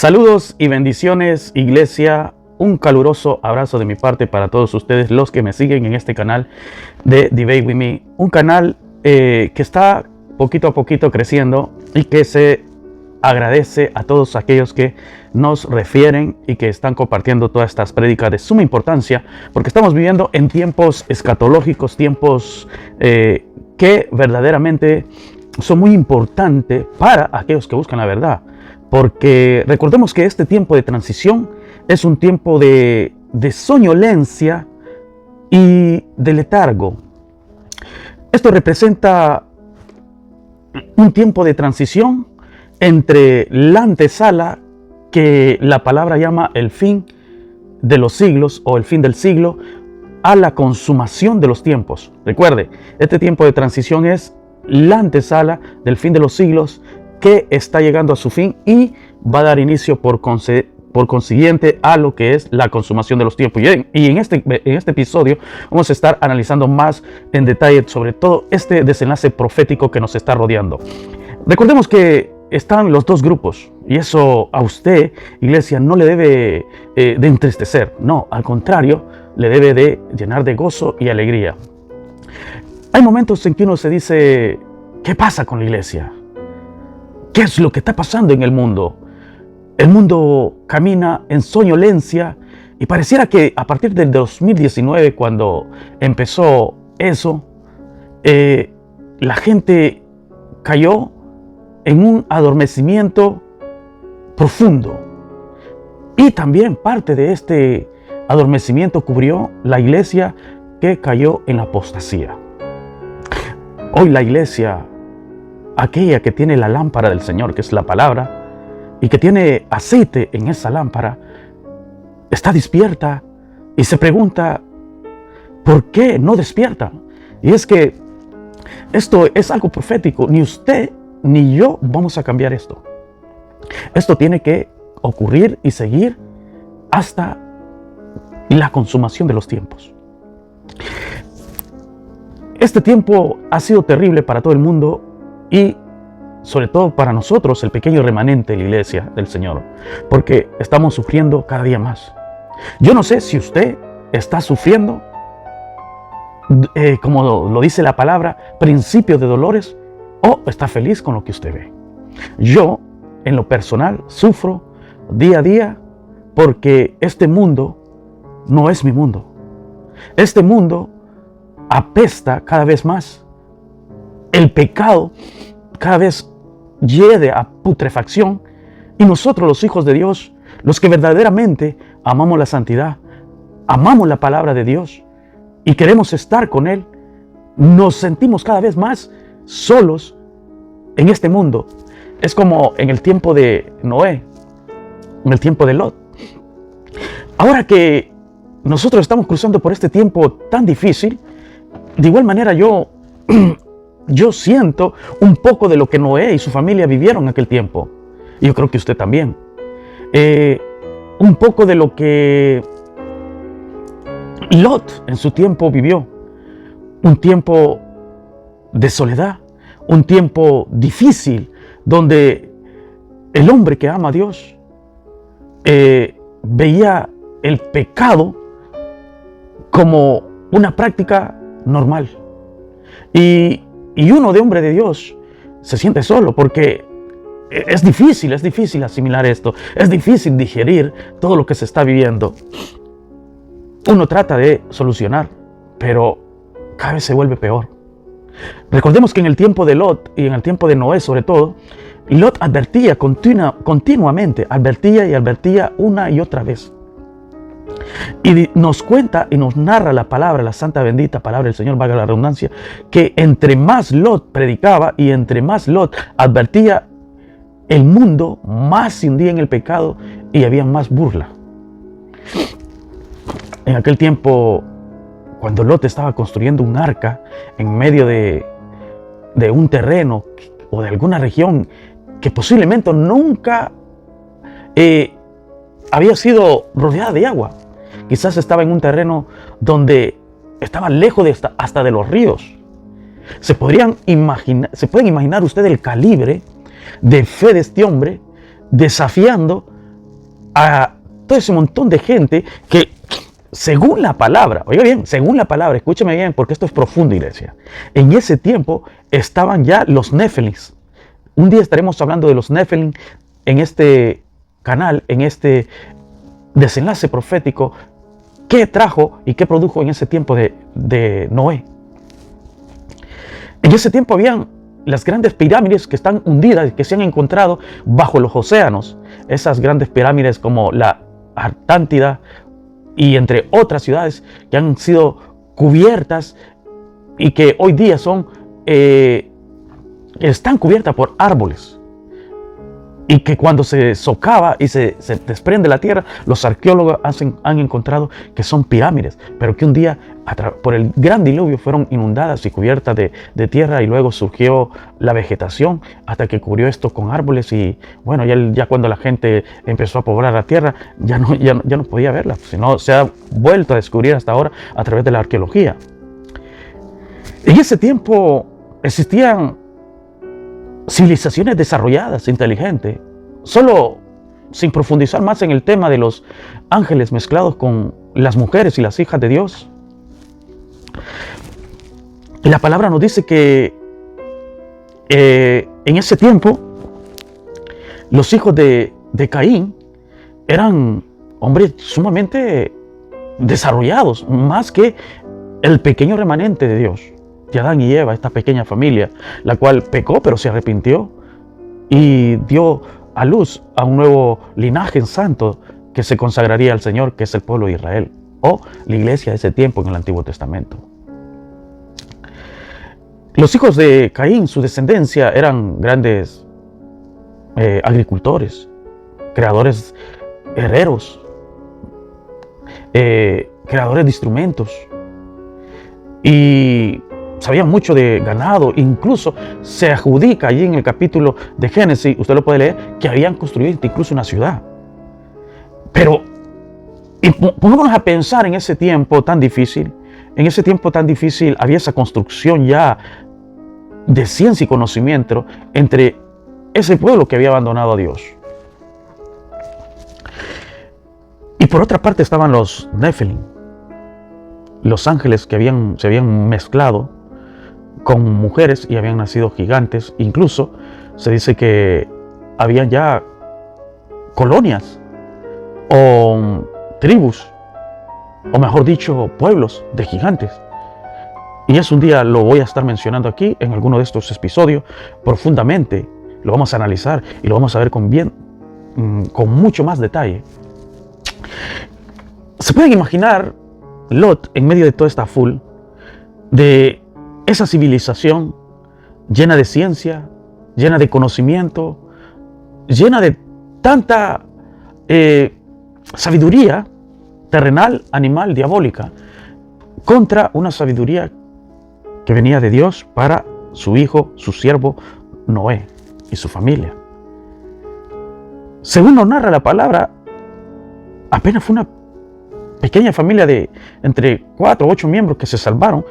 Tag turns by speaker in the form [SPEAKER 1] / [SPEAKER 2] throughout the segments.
[SPEAKER 1] Saludos y bendiciones, iglesia. Un caluroso abrazo de mi parte para todos ustedes, los que me siguen en este canal de Debate With Me. Un canal que está poquito a poquito creciendo y que se agradece a todos aquellos que nos refieren y que están compartiendo todas estas prédicas de suma importancia, porque estamos viviendo en tiempos escatológicos, tiempos que verdaderamente son muy importantes para aquellos que buscan la verdad. Porque recordemos que este tiempo de transición es un tiempo de soñolencia y de letargo. Esto representa un tiempo de transición entre la antesala que la palabra llama el fin de los siglos o el fin del siglo a la consumación de los tiempos. Recuerde, este tiempo de transición es la antesala del fin de los siglos que está llegando a su fin y va a dar inicio por consiguiente a lo que es la consumación de los tiempos. Y en este episodio vamos a estar analizando más en detalle sobre todo este desenlace profético que nos está rodeando. Recordemos que están los dos grupos y eso a usted, iglesia, no le debe de entristecer. No, al contrario, le debe de llenar de gozo y alegría. Hay momentos en que uno se dice, ¿qué pasa con la iglesia? ¿Qué es lo que está pasando en el mundo? El mundo camina en soñolencia y pareciera que a partir del 2019, cuando empezó eso, la gente cayó en un adormecimiento profundo. Y también parte de este adormecimiento cubrió la iglesia que cayó en la apostasía. Hoy la iglesia, aquella que tiene la lámpara del Señor, que es la palabra, y que tiene aceite en esa lámpara, está despierta y se pregunta, ¿por qué no despierta? Y es que esto es algo profético. Ni usted ni yo vamos a cambiar esto. Esto tiene que ocurrir y seguir hasta la consumación de los tiempos. Este tiempo ha sido terrible para todo el mundo y sobre todo para nosotros, el pequeño remanente de la iglesia del Señor, porque estamos sufriendo cada día más. Yo no sé si usted está sufriendo, como lo dice la palabra, principio de dolores, o está feliz con lo que usted ve. Yo, en lo personal, sufro día a día porque este mundo no es mi mundo. Este mundo apesta cada vez más. El pecado cada vez hiede a putrefacción y nosotros, los hijos de Dios, los que verdaderamente amamos la santidad, amamos la palabra de Dios y queremos estar con Él, nos sentimos cada vez más solos en este mundo. Es como en el tiempo de Noé, en el tiempo de Lot. Ahora que nosotros estamos cruzando por este tiempo tan difícil, de igual manera yo siento un poco de lo que Noé y su familia vivieron en aquel tiempo. Y yo creo que usted también. Un poco de lo que Lot en su tiempo vivió. Un tiempo de soledad, un tiempo difícil, donde el hombre que ama a Dios veía el pecado como una práctica normal. Y uno de hombre de Dios se siente solo porque es difícil asimilar esto. Es difícil digerir todo lo que se está viviendo. Uno trata de solucionar, pero cada vez se vuelve peor. Recordemos que en el tiempo de Lot y en el tiempo de Noé sobre todo, Lot advertía continuamente, advertía una y otra vez. Y nos cuenta y nos narra la palabra, la santa bendita palabra del Señor, valga la redundancia, que entre más Lot predicaba y entre más Lot advertía, el mundo más se hundía en el pecado y había más burla. En aquel tiempo, cuando Lot estaba construyendo un arca en medio de un terreno o de alguna región que posiblemente nunca había sido rodeada de agua. Quizás estaba en un terreno donde estaba lejos hasta de los ríos. Se pueden imaginar ustedes el calibre de fe de este hombre desafiando a todo ese montón de gente que, según la palabra, oiga bien, según la palabra, escúcheme bien, porque esto es profundo, iglesia. En ese tiempo estaban ya los Néfilis. Un día estaremos hablando de los Néfilim en este canal, en este desenlace profético, qué trajo y qué produjo en ese tiempo de Noé. En ese tiempo habían las grandes pirámides que están hundidas, que se han encontrado bajo los océanos. Esas grandes pirámides como la Atlántida y entre otras ciudades que han sido cubiertas y que hoy día están cubiertas por árboles. Y que cuando se socava y se desprende la tierra, los arqueólogos han encontrado que son pirámides, pero que un día por el gran diluvio fueron inundadas y cubiertas de tierra, y luego surgió la vegetación hasta que cubrió esto con árboles. Y bueno, ya cuando la gente empezó a poblar la tierra, ya no podía verla, sino se ha vuelto a descubrir hasta ahora a través de la arqueología. En ese tiempo existían civilizaciones desarrolladas, inteligentes, solo sin profundizar más en el tema de los ángeles mezclados con las mujeres y las hijas de Dios. La palabra nos dice que en ese tiempo los hijos de Caín eran hombres sumamente desarrollados, más que el pequeño remanente de Dios, de Adán y Eva, esta pequeña familia, la cual pecó pero se arrepintió y dio a luz a un nuevo linaje santo que se consagraría al Señor, que es el pueblo de Israel, o la iglesia de ese tiempo en el Antiguo Testamento. Los hijos de Caín, su descendencia, eran grandes agricultores, creadores, herreros, creadores de instrumentos, y sabían mucho de ganado. Incluso se adjudica allí en el capítulo de Génesis, usted lo puede leer, que habían construido incluso una ciudad. Pero pongámonos a pensar en ese tiempo tan difícil. En ese tiempo tan difícil había esa construcción ya de ciencia y conocimiento entre ese pueblo que había abandonado a Dios. Y por otra parte estaban los Néfilim, los ángeles que se habían mezclado con mujeres y habían nacido gigantes. Incluso se dice que habían ya colonias o tribus, o mejor dicho, pueblos de gigantes. Y eso un día lo voy a estar mencionando aquí en alguno de estos episodios profundamente. Lo vamos a analizar y lo vamos a ver con mucho más detalle. ¿Se pueden imaginar Lot en medio de toda esta de esa civilización llena de ciencia, llena de conocimiento, llena de tanta sabiduría terrenal, animal, diabólica, contra una sabiduría que venía de Dios para su hijo, su siervo Noé y su familia? Según nos narra la palabra, apenas fue una pequeña familia de entre 4 o 8 miembros que se salvaron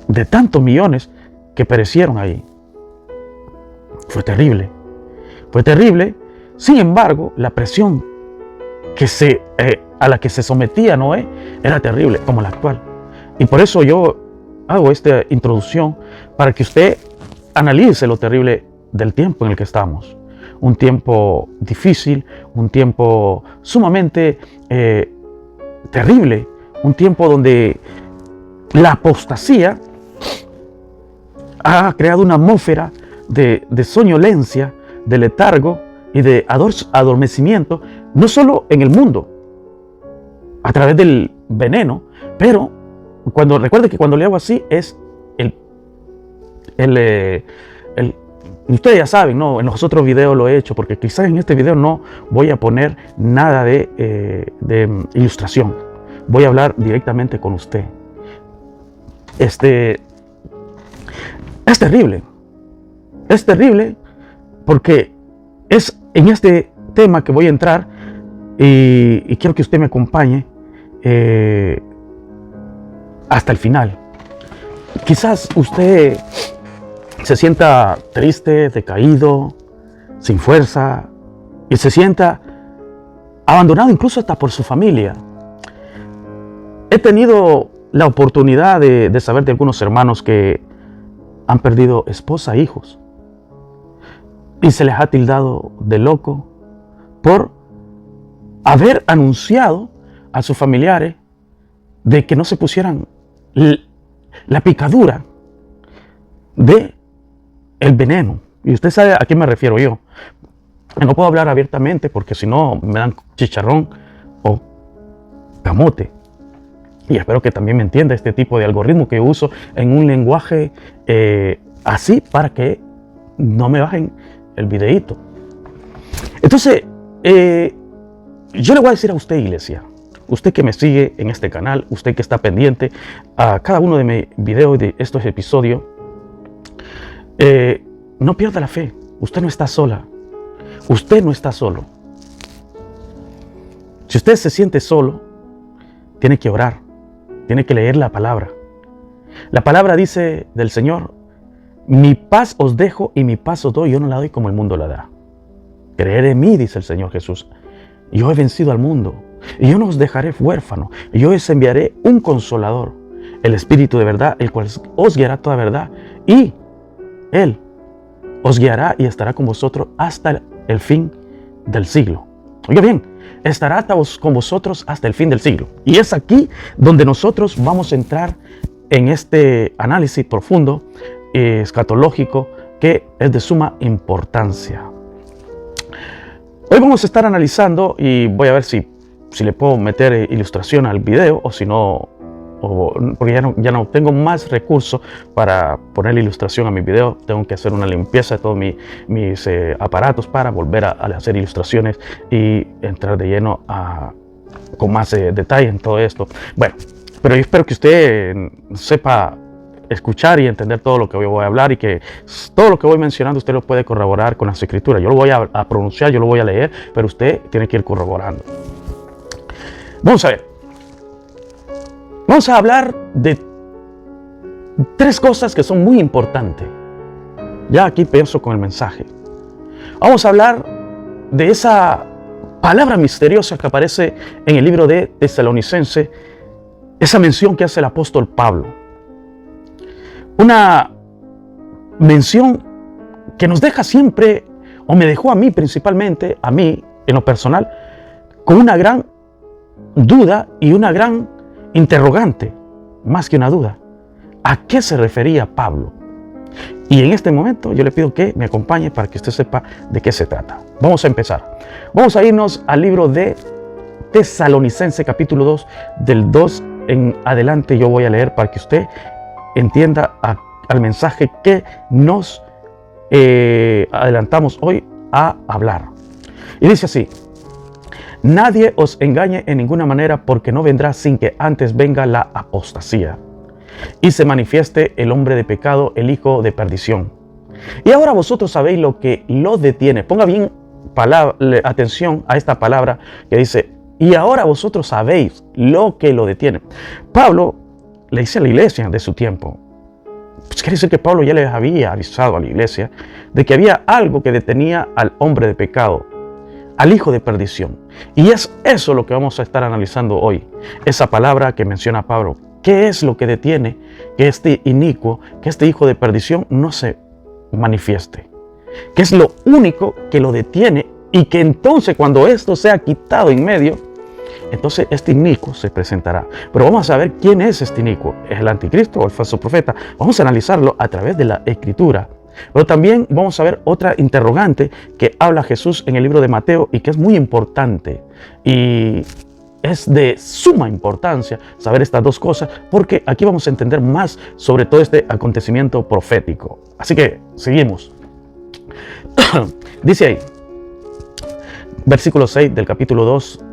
[SPEAKER 1] de tantos millones que perecieron ahí. Fue terrible. Fue terrible. Sin embargo, la presión a la que se sometía Noé era terrible, como la actual. Y por eso yo hago esta introducción, para que usted analice lo terrible del tiempo en el que estamos. Un tiempo difícil, un tiempo sumamente terrible, un tiempo donde la apostasía ha creado una atmósfera de soñolencia, de letargo y de adormecimiento, no solo en el mundo, a través del veneno, pero recuerde que cuando le hago así es ustedes ya saben, ¿no? En los otros videos lo he hecho, porque quizás en este video no voy a poner nada de ilustración. Voy a hablar directamente con usted. Es terrible. Es terrible porque es en este tema que voy a entrar, y quiero que usted me acompañe hasta el final. Quizás usted se sienta triste, decaído, sin fuerza, y se sienta abandonado incluso hasta por su familia. He tenido la oportunidad de saber de algunos hermanos que han perdido esposa e hijos y se les ha tildado de loco por haber anunciado a sus familiares de que no se pusieran la picadura de el veneno. Y usted sabe a qué me refiero yo. No puedo hablar abiertamente porque si no me dan chicharrón o camote. Y espero que también me entienda este tipo de algoritmo que uso en un lenguaje así para que no me bajen el videíto. Entonces, yo le voy a decir a usted, iglesia, usted que me sigue en este canal, usted que está pendiente a cada uno de mis videos, de estos episodios, no pierda la fe. Usted no está sola. Usted no está solo. Si usted se siente solo, tiene que orar. Tiene que leer la palabra. La palabra dice del Señor: mi paz os dejo y mi paz os doy. Yo no la doy como el mundo la da. Creer en mí, dice el Señor Jesús. Yo he vencido al mundo. Y yo no os dejaré huérfanos. Yo os enviaré un consolador, el Espíritu de verdad, el cual os guiará toda verdad. Y Él os guiará y estará con vosotros hasta el fin del siglo. Oiga bien, estará con vosotros hasta el fin del siglo. Y es aquí donde nosotros vamos a entrar en este análisis profundo, escatológico, que es de suma importancia. Hoy vamos a estar analizando, y voy a ver si le puedo meter ilustración al video, o si no, porque ya no tengo más recursos para poner ilustración a mi video. Tengo que hacer una limpieza de todos mis aparatos para volver a hacer ilustraciones y entrar de lleno con más detalle en todo esto. Bueno, pero yo espero que usted sepa escuchar y entender todo lo que hoy voy a hablar, y que todo lo que voy mencionando usted lo puede corroborar con las escrituras. Yo lo voy a pronunciar, yo lo voy a leer, pero usted tiene que ir corroborando. Vamos a ver. Vamos a hablar de tres cosas que son muy importantes. Ya aquí pienso con el mensaje. Vamos a hablar de esa palabra misteriosa que aparece en el libro de Tesalonicenses, esa mención que hace el apóstol Pablo. Una mención que nos deja siempre, o me dejó a mí principalmente, a mí en lo personal, con una gran duda y una gran interrogante, más que una duda. ¿A qué se refería Pablo? Y en este momento yo le pido que me acompañe para que usted sepa de qué se trata. Vamos a empezar. Vamos a irnos al libro de Tesalonicenses, capítulo 2, del 2 en adelante. Yo voy a leer para que usted entienda al mensaje que nos adelantamos hoy a hablar. Y dice así: nadie os engañe en ninguna manera, porque no vendrá sin que antes venga la apostasía y se manifieste el hombre de pecado, el hijo de perdición. Y ahora vosotros sabéis lo que lo detiene. Ponga bien atención a esta palabra que dice: y ahora vosotros sabéis lo que lo detiene. Pablo le dice a la iglesia de su tiempo. Pues quiere decir que Pablo ya les había avisado a la iglesia de que había algo que detenía al hombre de pecado, al hijo de perdición. Y es eso lo que vamos a estar analizando hoy. Esa palabra que menciona Pablo. ¿Qué es lo que detiene que este inicuo, que este hijo de perdición no se manifieste? ¿Qué es lo único que lo detiene? Y que entonces, cuando esto sea quitado en medio, entonces este inicuo se presentará. Pero vamos a ver quién es este inicuo. ¿Es el anticristo o el falso profeta? Vamos a analizarlo a través de la escritura. Pero también vamos a ver otra interrogante que habla Jesús en el libro de Mateo, y que es muy importante. Y es de suma importancia saber estas dos cosas, porque aquí vamos a entender más sobre todo este acontecimiento profético. Así que seguimos. Dice ahí, versículo 6 del capítulo 2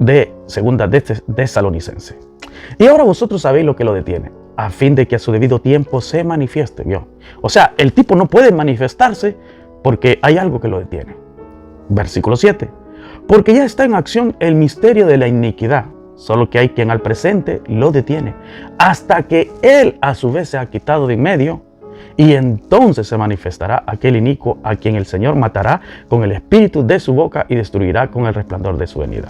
[SPEAKER 1] de segunda de Tesalonicenses: y ahora vosotros sabéis lo que lo detiene, a fin de que a su debido tiempo se manifieste. ¿Vio? O sea, el tipo no puede manifestarse porque hay algo que lo detiene. Versículo 7: porque ya está en acción el misterio de la iniquidad, solo que hay quien al presente lo detiene, hasta que él a su vez se ha quitado de en medio, y entonces se manifestará aquel inicuo a quien el Señor matará con el espíritu de su boca y destruirá con el resplandor de su venida.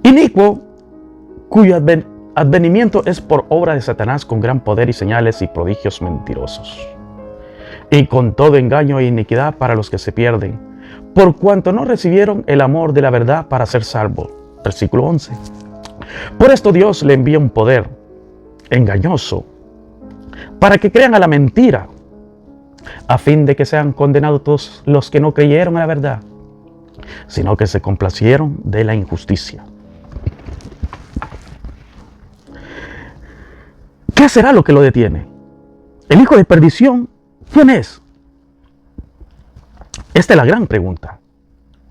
[SPEAKER 1] Inicuo, cuyo advenimiento es por obra de Satanás con gran poder y señales y prodigios mentirosos, y con todo engaño e iniquidad para los que se pierden, por cuanto no recibieron el amor de la verdad para ser salvos. Versículo 11. Por esto Dios le envía un poder engañoso para que crean a la mentira, a fin de que sean condenados todos los que no creyeron a la verdad, sino que se complacieron de la injusticia. ¿Qué será lo que lo detiene? ¿El hijo de perdición? ¿Quién es? Esta es la gran pregunta.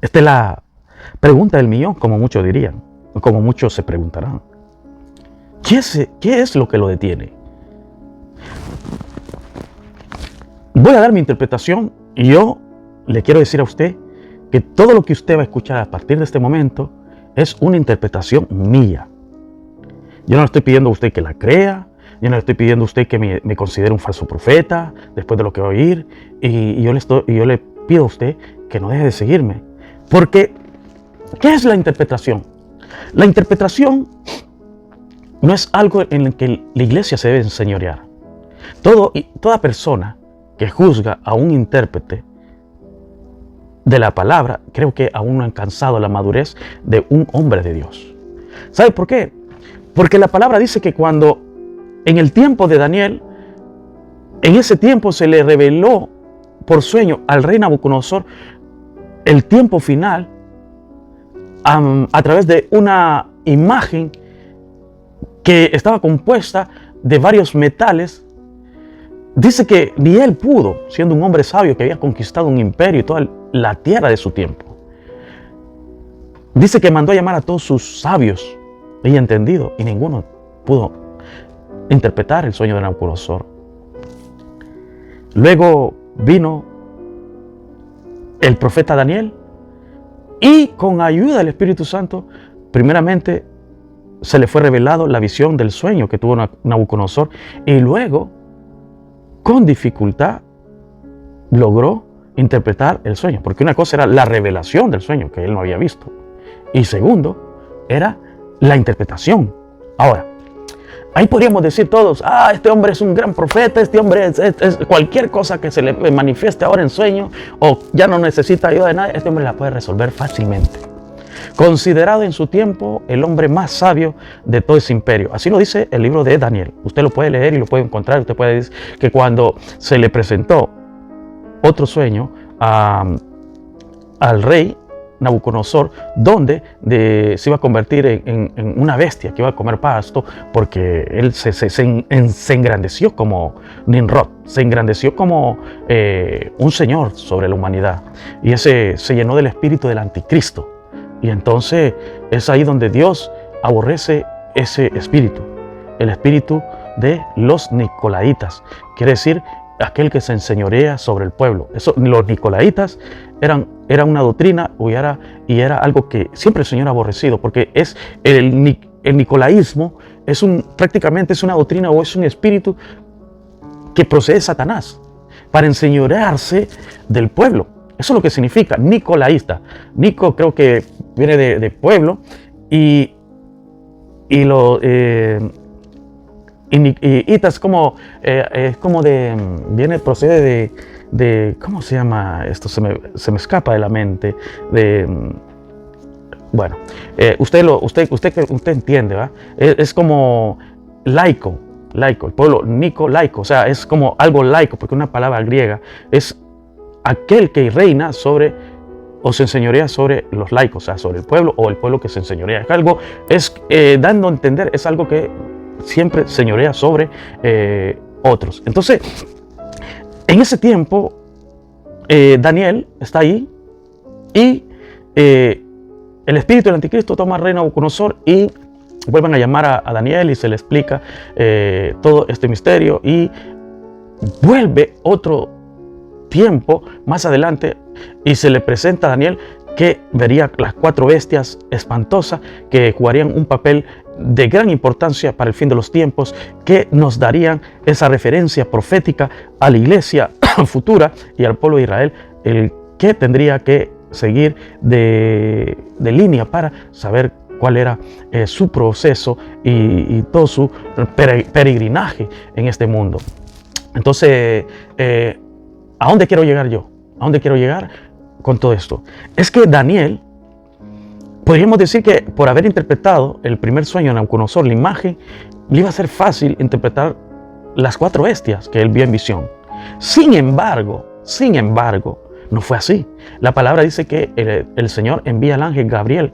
[SPEAKER 1] Esta es la pregunta del millón, como muchos dirían, o como muchos se preguntarán. ¿Qué es lo que lo detiene? Voy a dar mi interpretación y yo le quiero decir a usted que todo lo que usted va a escuchar a partir de este momento es una interpretación mía. Yo no le estoy pidiendo a usted que la crea, yo no le estoy pidiendo a usted que me considere un falso profeta después de lo que va a oír, y yo le pido a usted que no deje de seguirme. Porque, ¿qué es la interpretación? La interpretación no es algo en el que la iglesia se debe enseñorear. Toda persona que juzga a un intérprete de la palabra, creo que aún no ha alcanzado la madurez de un hombre de Dios. ¿Sabe por qué? Porque la palabra dice que cuando en el tiempo de Daniel, en ese tiempo se le reveló por sueño al rey Nabucodonosor el tiempo final a través de una imagen que estaba compuesta de varios metales. Dice que ni él pudo, siendo un hombre sabio que había conquistado un imperio y toda la tierra de su tiempo. Dice que mandó a llamar a todos sus sabios y entendidos, y ninguno pudo interpretar el sueño de Nabucodonosor. Luego vino el profeta Daniel y con ayuda del Espíritu Santo, primeramente se le fue revelado la visión del sueño que tuvo Nabucodonosor, y luego con dificultad logró interpretar el sueño, porque una cosa era la revelación del sueño que él no había visto, y segundo era la interpretación. Ahora, ahí podríamos decir todos, este hombre es un gran profeta, este hombre es cualquier cosa que se le manifieste ahora en sueño, o ya no necesita ayuda de nadie, este hombre la puede resolver fácilmente. Considerado en su tiempo el hombre más sabio de todo ese imperio. Así lo dice el libro de Daniel. Usted lo puede leer y lo puede encontrar. Usted puede decir que cuando se le presentó otro sueño al rey Nabucodonosor, donde se iba a convertir en una bestia que iba a comer pasto, porque él se engrandeció como Nimrod, se engrandeció como un señor sobre la humanidad, y ese se llenó del espíritu del anticristo. Y entonces es ahí donde Dios aborrece ese espíritu, el espíritu de los nicolaitas, quiere decir aquel que se enseñorea sobre el pueblo. Los nicolaitas eran una doctrina y era algo que siempre el Señor ha aborrecido, porque es el nicolaísmo prácticamente es una doctrina o es un espíritu que procede de Satanás para enseñorearse del pueblo. Eso es lo que significa nicolaísta. Nico creo que viene de pueblo, y ita es como procede de ¿cómo se llama esto? Se me escapa de la mente. Bueno, usted entiende, ¿va? Es como laico, el pueblo nicolaico, o sea, es como algo laico, porque una palabra griega es aquel que reina sobre o se enseñorea sobre los laicos, o sea, sobre el pueblo, o el pueblo que se enseñorea. Es algo, dando a entender, es algo que siempre señorea sobre otros. Entonces, en ese tiempo, Daniel está ahí, y el espíritu del anticristo toma al rey Nabucodonosor, y vuelven a llamar a Daniel y se le explica todo este misterio, y vuelve otro tiempo más adelante y se le presenta a Daniel que vería las 4 bestias espantosas que jugarían un papel de gran importancia para el fin de los tiempos, que nos darían esa referencia profética a la iglesia futura y al pueblo de Israel, el que tendría que seguir de línea para saber cuál era su proceso y todo su peregrinaje en este mundo. Entonces, ¿a dónde quiero llegar yo? ¿A dónde quiero llegar con todo esto? Es que Daniel, podríamos decir que por haber interpretado el primer sueño de Nabucodonosor, la imagen, le iba a ser fácil interpretar las 4 bestias que él vio en visión. Sin embargo, no fue así. La palabra dice que el Señor envía al ángel Gabriel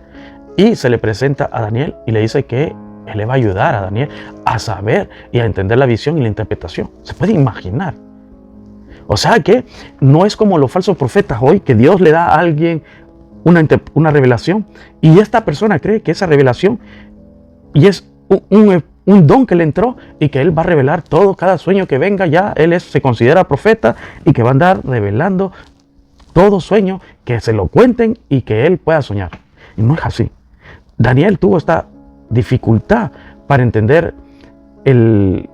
[SPEAKER 1] y se le presenta a Daniel y le dice que él le va a ayudar a Daniel a saber y a entender la visión y la interpretación. ¿Se puede imaginar? O sea que no es como los falsos profetas hoy, que Dios le da a alguien una revelación y esta persona cree que esa revelación y es un don que le entró y que él va a revelar todo, cada sueño que venga ya él se considera profeta y que va a andar revelando todo sueño que se lo cuenten y que él pueda soñar. Y no es así. Daniel tuvo esta dificultad para entender el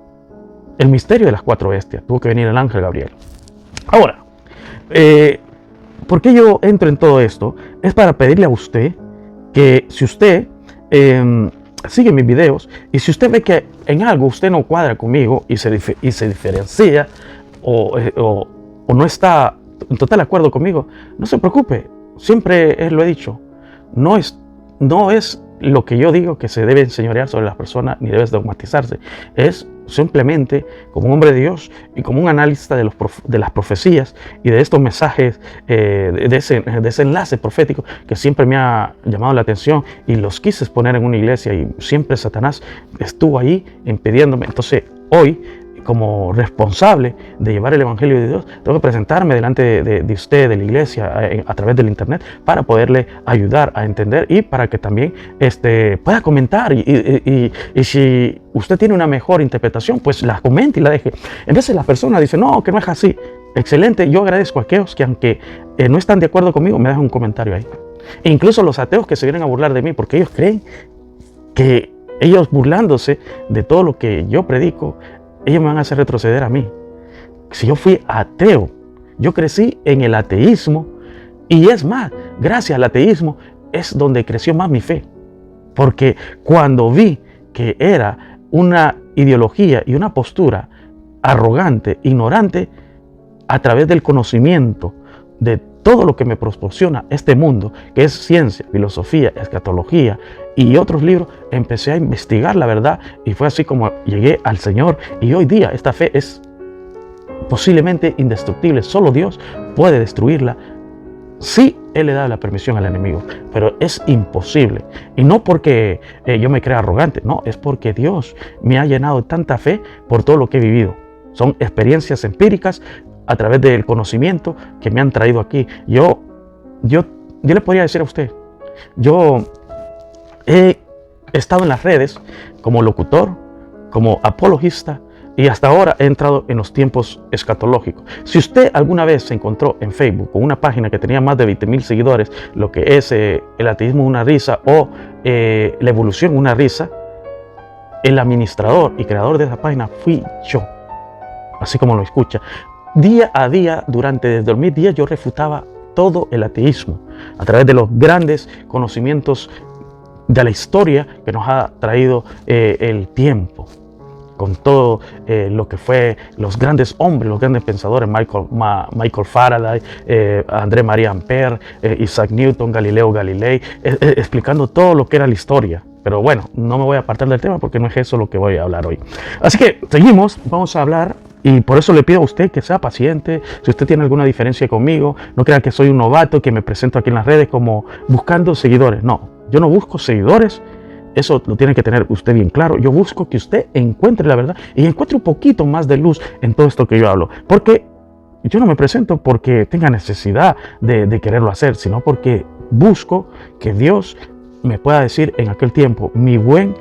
[SPEAKER 1] misterio de las 4 bestias. Tuvo que venir el ángel Gabriel. Ahora, ¿por qué yo entro en todo esto? Es para pedirle a usted que si usted sigue mis videos y si usted ve que en algo usted no cuadra conmigo y se diferencia o no está en total acuerdo conmigo, no se preocupe. Siempre lo he dicho, no es lo que yo digo que se debe enseñorear sobre las personas ni debe dogmatizarse. Es simplemente como un hombre de Dios y como un analista de las profecías y de estos mensajes, de ese enlace profético que siempre me ha llamado la atención y los quise poner en una iglesia y siempre Satanás estuvo ahí impidiéndome. Entonces hoy, como responsable de llevar el Evangelio de Dios, tengo que presentarme delante de usted, de la iglesia, a través del internet, para poderle ayudar a entender y para que también pueda comentar y si usted tiene una mejor interpretación, pues la comente y la deje. En veces las personas dicen, no, que no es así. Excelente, yo agradezco a aquellos que aunque no están de acuerdo conmigo, me dejan un comentario ahí. E incluso los ateos que se vienen a burlar de mí, porque ellos creen que ellos burlándose de todo lo que yo predico, ellos me van a hacer retroceder a mí. Si yo fui ateo, yo crecí en el ateísmo y es más, gracias al ateísmo es donde creció más mi fe. Porque cuando vi que era una ideología y una postura arrogante, ignorante, a través del conocimiento de todo lo que me proporciona este mundo, que es ciencia, filosofía, escatología y otros libros, empecé a investigar la verdad y fue así como llegué al Señor. Y hoy día esta fe es posiblemente indestructible. Solo Dios puede destruirla si Él le da la permisión al enemigo, pero es imposible. Y no porque yo me crea arrogante, no, es porque Dios me ha llenado de tanta fe por todo lo que he vivido. Son experiencias empíricas a través del conocimiento que me han traído aquí. Yo le podría decir a usted, yo he estado en las redes como locutor, como apologista y hasta ahora he entrado en los tiempos escatológicos. Si usted alguna vez se encontró en Facebook con una página que tenía más de 20,000 seguidores, lo que es el ateísmo una risa o la evolución una risa, el administrador y creador de esa página fui yo, así como lo escucha. Día a día, desde 2010, yo refutaba todo el ateísmo a través de los grandes conocimientos de la historia que nos ha traído el tiempo, con todo lo que fue los grandes hombres, los grandes pensadores, Michael Faraday, André Marie Ampère, Isaac Newton, Galileo Galilei, explicando todo lo que era la historia. Pero bueno, no me voy a apartar del tema porque no es eso lo que voy a hablar hoy. Así que seguimos, vamos a hablar. Y por eso le pido a usted que sea paciente. Si usted tiene alguna diferencia conmigo, no crea que soy un novato que me presento aquí en las redes como buscando seguidores. No, yo no busco seguidores. Eso lo tiene que tener usted bien claro. Yo busco que usted encuentre la verdad y encuentre un poquito más de luz en todo esto que yo hablo. Porque yo no me presento porque tenga necesidad de quererlo hacer, sino porque busco que Dios me pueda decir en aquel tiempo, mi buen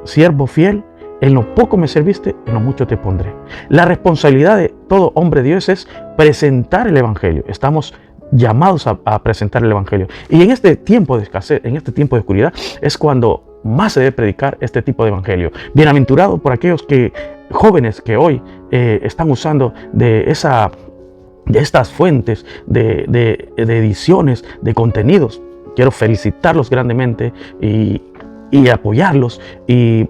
[SPEAKER 1] siervo fiel, en lo poco me serviste, en lo mucho te pondré. La responsabilidad de todo hombre de Dios es presentar el Evangelio. Estamos llamados a presentar el Evangelio. Y en este tiempo de escasez, en este tiempo de oscuridad, es cuando más se debe predicar este tipo de Evangelio. Bienaventurado por aquellos jóvenes que hoy están usando de estas fuentes de ediciones, de contenidos. Quiero felicitarlos grandemente y apoyarlos y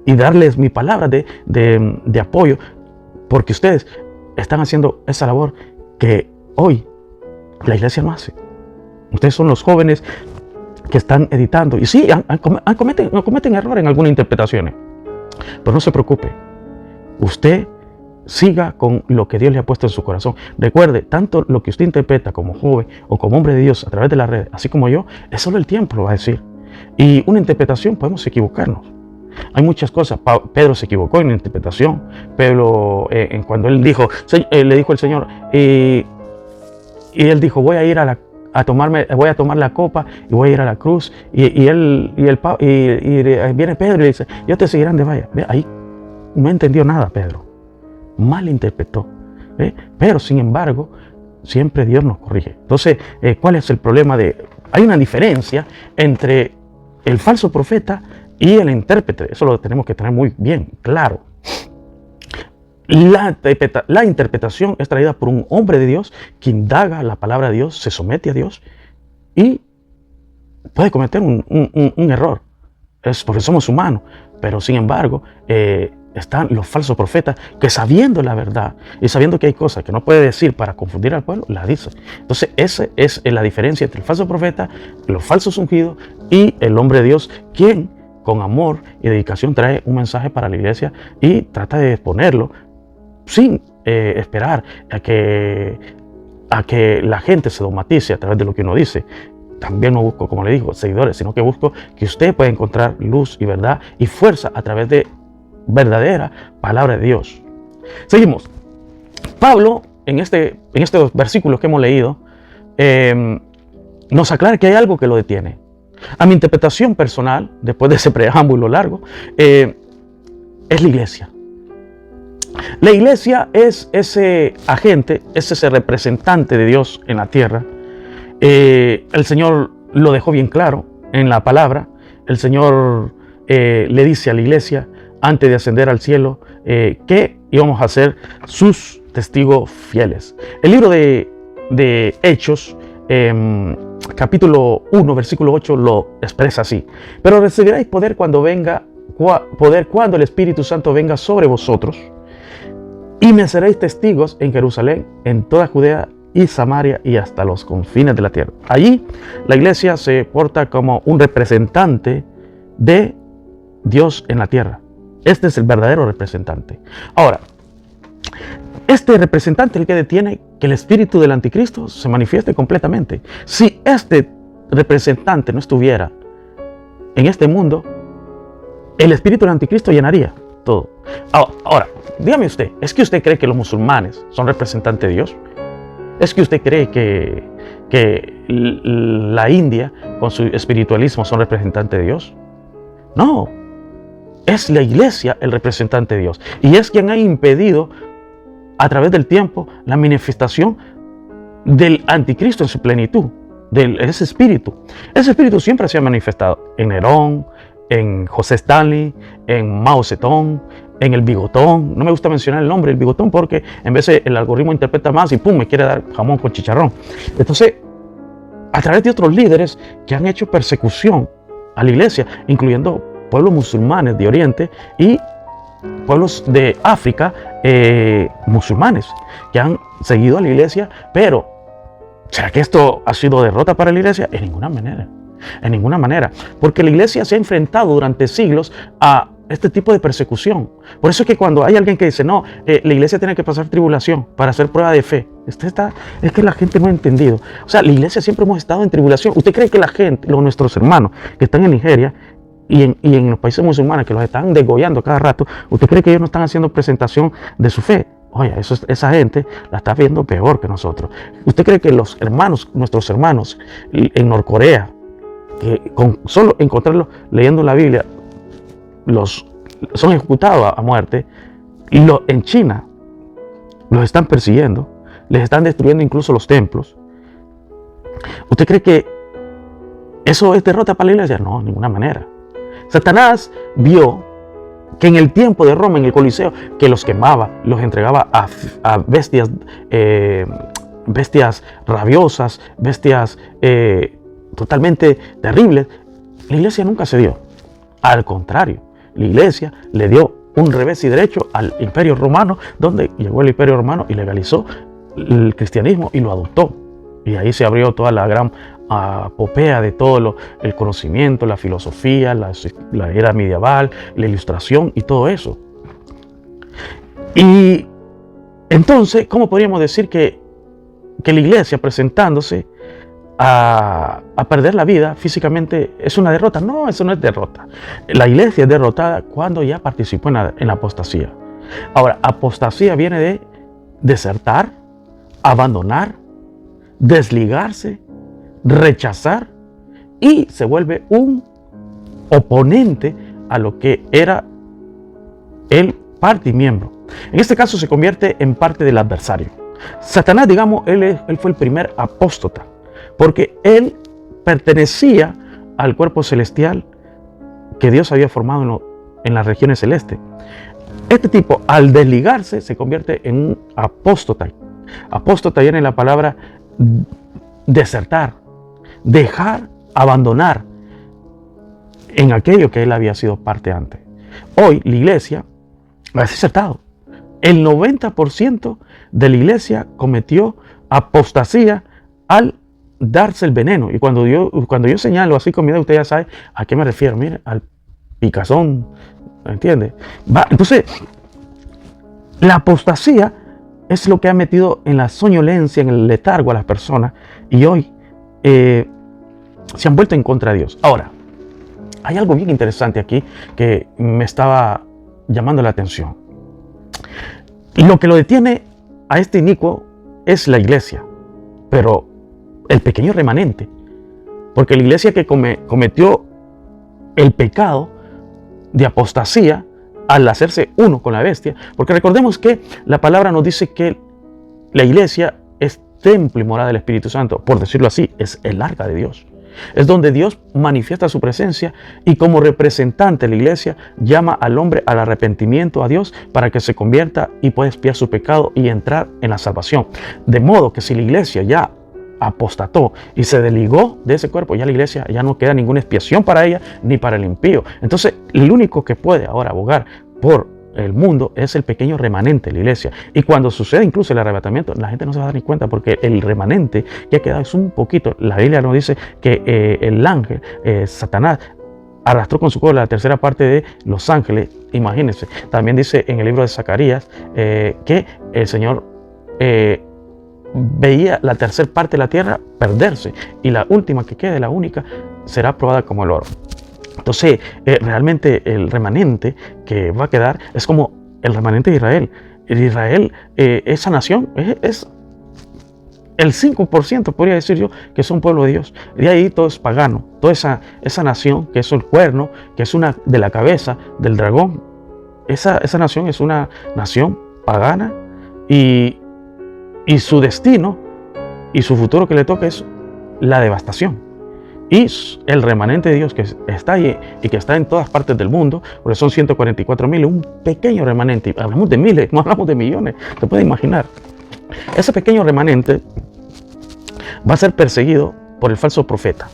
[SPEAKER 1] darles mi palabra de apoyo, porque ustedes están haciendo esa labor que hoy la iglesia no hace. Ustedes son los jóvenes que están editando. Y sí, cometen error en algunas interpretaciones. Pero no se preocupe. Usted siga con lo que Dios le ha puesto en su corazón. Recuerde, tanto lo que usted interpreta como joven o como hombre de Dios a través de las redes, así como yo, es solo el tiempo lo va a decir. Y una interpretación podemos equivocarnos. Hay muchas cosas. Pedro se equivocó en la interpretación. Pedro, cuando él dijo, le dijo el Señor, y él dijo, voy a tomar la copa y voy a ir a la cruz. Y viene Pedro y le dice, yo te seguirán de vaya. Ahí no entendió nada Pedro. Mal interpretó. Pero sin embargo, siempre Dios nos corrige. Entonces, ¿cuál es el problema? Hay una diferencia entre el falso profeta y el intérprete. Eso lo tenemos que tener muy bien claro. La interpretación es traída por un hombre de Dios que indaga la palabra de Dios, se somete a Dios y puede cometer un error. Es porque somos humanos, pero sin embargo están los falsos profetas que, sabiendo la verdad y sabiendo que hay cosas que no puede decir para confundir al pueblo, la dicen. Entonces esa es la diferencia entre el falso profeta, los falsos ungidos y el hombre de Dios, quien con amor y dedicación trae un mensaje para la iglesia y trata de exponerlo sin esperar a que la gente se dogmatice a través de lo que uno dice. También no busco, como le digo, seguidores, sino que busco que usted pueda encontrar luz y verdad y fuerza a través de verdadera palabra de Dios. Seguimos. Pablo, en estos versículos que hemos leído, nos aclara que hay algo que lo detiene. A mi interpretación personal, después de ese preámbulo largo, es la iglesia. La iglesia es ese agente, es ese representante de Dios en la tierra. El Señor lo dejó bien claro en la palabra. El Señor le dice a la iglesia, antes de ascender al cielo, que íbamos a ser sus testigos fieles. El libro de Hechos, capítulo 1, versículo 8, lo expresa así. Pero recibiréis poder cuando el Espíritu Santo venga sobre vosotros, y me seréis testigos en Jerusalén, en toda Judea y Samaria y hasta los confines de la tierra. Allí la iglesia se porta como un representante de Dios en la tierra. Este es el verdadero representante. Ahora, este representante es el que detiene que el espíritu del anticristo se manifieste completamente. Si este representante no estuviera en este mundo, el espíritu del anticristo llenaría todo. Ahora, dígame usted, ¿es que usted cree que los musulmanes son representantes de Dios? ¿Es que usted cree que la India con su espiritualismo son representantes de Dios? No, es la iglesia el representante de Dios. Y es quien ha impedido a través del tiempo la manifestación del anticristo en su plenitud, de ese espíritu. Ese espíritu siempre se ha manifestado en Nerón, en José Stalin, en Mao Zedong, en el bigotón. No me gusta mencionar el nombre del bigotón porque en vez el algoritmo interpreta más y pum, me quiere dar jamón con chicharrón. Entonces, a través de otros líderes que han hecho persecución a la iglesia, incluyendo pueblos musulmanes de Oriente y pueblos de África musulmanes que han seguido a la iglesia. Pero ¿será que esto ha sido derrota para la iglesia? En ninguna manera. En ninguna manera, porque la iglesia se ha enfrentado durante siglos a este tipo de persecución. Por eso es que cuando hay alguien que dice, no, la iglesia tiene que pasar tribulación para hacer prueba de fe, es que la gente no ha entendido. O sea, la iglesia siempre hemos estado en tribulación. ¿Usted cree que la gente, nuestros hermanos que están en Nigeria y en los países musulmanes que los están degollando cada rato, usted cree que ellos no están haciendo presentación de su fe? Oye, esa gente la está viendo peor que nosotros. ¿Usted cree que nuestros hermanos en Norcorea, que con solo encontrarlos leyendo la Biblia, son ejecutados a muerte, y en China los están persiguiendo, les están destruyendo incluso los templos, ¿Usted cree que eso es derrota para la iglesia? No, de ninguna manera. Satanás vio que en el tiempo de Roma, en el Coliseo, que los quemaba, los entregaba a bestias, bestias rabiosas, bestias totalmente terribles. La iglesia nunca cedió. Al contrario, la iglesia le dio un revés y derecho al imperio romano, donde llegó el imperio romano y legalizó el cristianismo y lo adoptó. Y ahí se abrió toda la gran apopea de todo el conocimiento, la filosofía, la era medieval, la ilustración y todo eso. Y entonces, ¿cómo podríamos decir que la iglesia presentándose a perder la vida físicamente es una derrota? No, eso no es derrota. La iglesia es derrotada cuando ya participó en la apostasía. Ahora, apostasía viene de desertar, abandonar, desligarse, rechazar, y se vuelve un oponente a lo que era el parte y miembro. En este caso se convierte en parte del adversario. Satanás, digamos, él fue el primer apóstata, porque él pertenecía al cuerpo celestial que Dios había formado en las regiones celestes. Este tipo, al desligarse, se convierte en un apóstata. Apóstata viene la palabra desertar, dejar, abandonar en aquello que él había sido parte antes. Hoy la iglesia ha desertado. El 90% de la iglesia cometió apostasía al darse el veneno. Y cuando yo señalo así comida, usted ya sabe a qué me refiero. Mire, al picazón, ¿entiende? Entonces, la apostasía es lo que ha metido en la soñolencia, en el letargo a las personas, y hoy se han vuelto en contra de Dios. Ahora, hay algo bien interesante aquí que me estaba llamando la atención. Y lo que lo detiene a este inicuo es la iglesia, pero el pequeño remanente, porque la iglesia que cometió el pecado de apostasía al hacerse uno con la bestia, porque recordemos que la palabra nos dice que la iglesia es templo y morada del Espíritu Santo, por decirlo así, es el arca de Dios. Es donde Dios manifiesta su presencia, y como representante de la iglesia llama al hombre al arrepentimiento a Dios para que se convierta y pueda expiar su pecado y entrar en la salvación. De modo que si la iglesia ya apostató y se desligó de ese cuerpo, ya la iglesia ya no queda ninguna expiación para ella ni para el impío. Entonces el único que puede ahora abogar por el mundo es el pequeño remanente de la iglesia. Y cuando sucede incluso el arrebatamiento, la gente no se va a dar ni cuenta, porque el remanente que ha quedado es un poquito. La Biblia nos dice que el ángel, Satanás, arrastró con su cola la tercera parte de los ángeles. Imagínense. También dice en el libro de Zacarías que el Señor veía la tercera parte de la tierra perderse, y la última que quede, la única, será probada como el oro. Entonces, realmente el remanente que va a quedar es como el remanente de Israel. Israel, esa nación, es el 5%, podría decir yo, que es un pueblo de Dios. De ahí todo es pagano. Toda esa nación, que es el cuerno, que es una de la cabeza del dragón, esa nación es una nación pagana, y su destino y su futuro que le toca es la devastación. Y el remanente de Dios que está ahí y que está en todas partes del mundo, porque son 144,000, un pequeño remanente. Hablamos de miles, no hablamos de millones, se puede imaginar. Ese pequeño remanente va a ser perseguido por el falso profeta.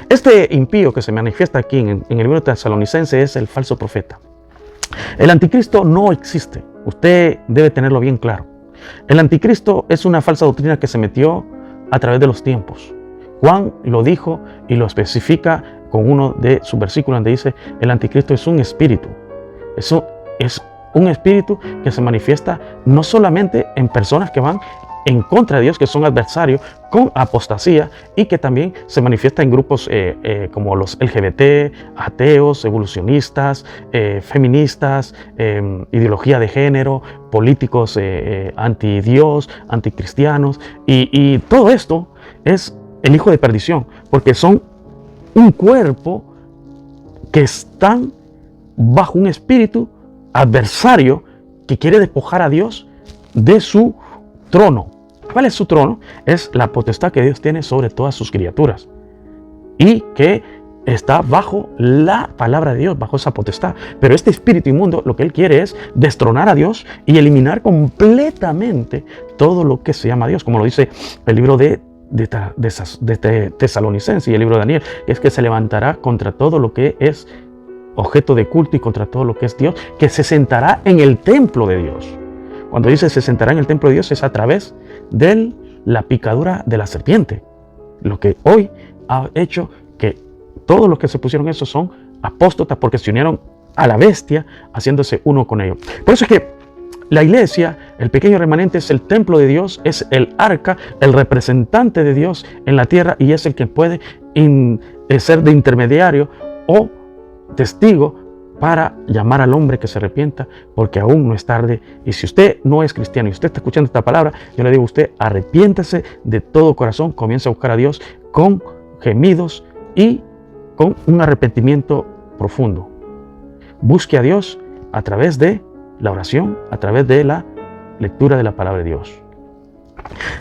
[SPEAKER 1] Este impío que se manifiesta aquí en el libro de Tesalonicenses es el falso profeta. El anticristo no existe, usted debe tenerlo bien claro. El anticristo es una falsa doctrina que se metió a través de los tiempos. Juan lo dijo y lo especifica con uno de sus versículos, donde dice: el anticristo es un espíritu. Eso es un espíritu que se manifiesta no solamente en personas que van en contra de Dios, que son adversarios con apostasía, y que también se manifiesta en grupos como los LGBT, ateos, evolucionistas, feministas, ideología de género, políticos anti-Dios, anticristianos, y todo esto es el hijo de perdición, porque son un cuerpo que están bajo un espíritu adversario que quiere despojar a Dios de su trono. ¿Cuál es su trono? Es la potestad que Dios tiene sobre todas sus criaturas y que está bajo la palabra de Dios, bajo esa potestad. Pero este espíritu inmundo lo que él quiere es destronar a Dios y eliminar completamente todo lo que se llama Dios, como lo dice el libro de Tesalonicenses y el libro de Daniel, es que se levantará contra todo lo que es objeto de culto y contra todo lo que es Dios, que se sentará en el templo de Dios. Cuando dice se sentará en el templo de Dios es a través de la picadura de la serpiente, lo que hoy ha hecho que todos los que se pusieron eso son apóstatas porque se unieron a la bestia haciéndose uno con ellos. Por eso es que la iglesia, el pequeño remanente, es el templo de Dios, es el arca, el representante de Dios en la tierra y es el que puede ser de intermediario o testigo para llamar al hombre que se arrepienta, porque aún no es tarde. Y si usted no es cristiano y usted está escuchando esta palabra, yo le digo a usted, arrepiéntase de todo corazón, comienza a buscar a Dios con gemidos y con un arrepentimiento profundo. Busque a Dios a través de la oración, a través de la lectura de la palabra de Dios.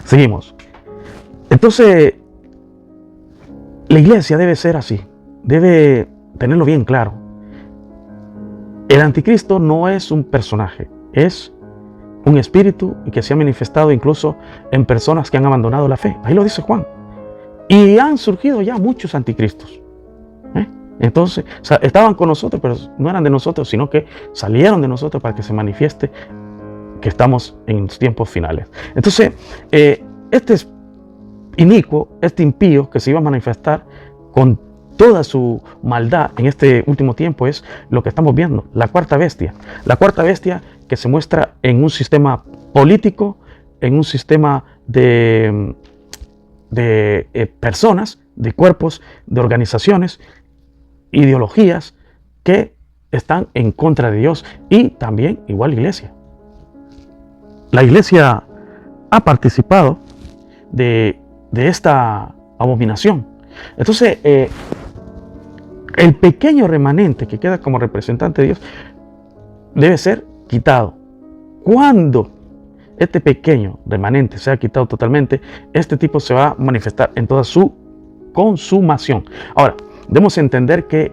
[SPEAKER 1] Seguimos. Entonces, la iglesia debe ser así, debe tenerlo bien claro. El anticristo no es un personaje, es un espíritu que se ha manifestado incluso en personas que han abandonado la fe. Ahí lo dice Juan. Y han surgido ya muchos anticristos. Entonces, estaban con nosotros, pero no eran de nosotros, sino que salieron de nosotros para que se manifieste que estamos en los tiempos finales. Entonces, este es inicuo, este impío que se iba a manifestar con toda su maldad en este último tiempo es lo que estamos viendo, la cuarta bestia. La cuarta bestia que se muestra en un sistema político, en un sistema de personas, de cuerpos, de organizaciones, ideologías que están en contra de Dios y también igual la iglesia. La iglesia ha participado de esta abominación. Entonces, el pequeño remanente que queda como representante de Dios debe ser quitado. Cuando este pequeño remanente sea quitado totalmente, este tipo se va a manifestar en toda su consumación. Ahora, debemos entender que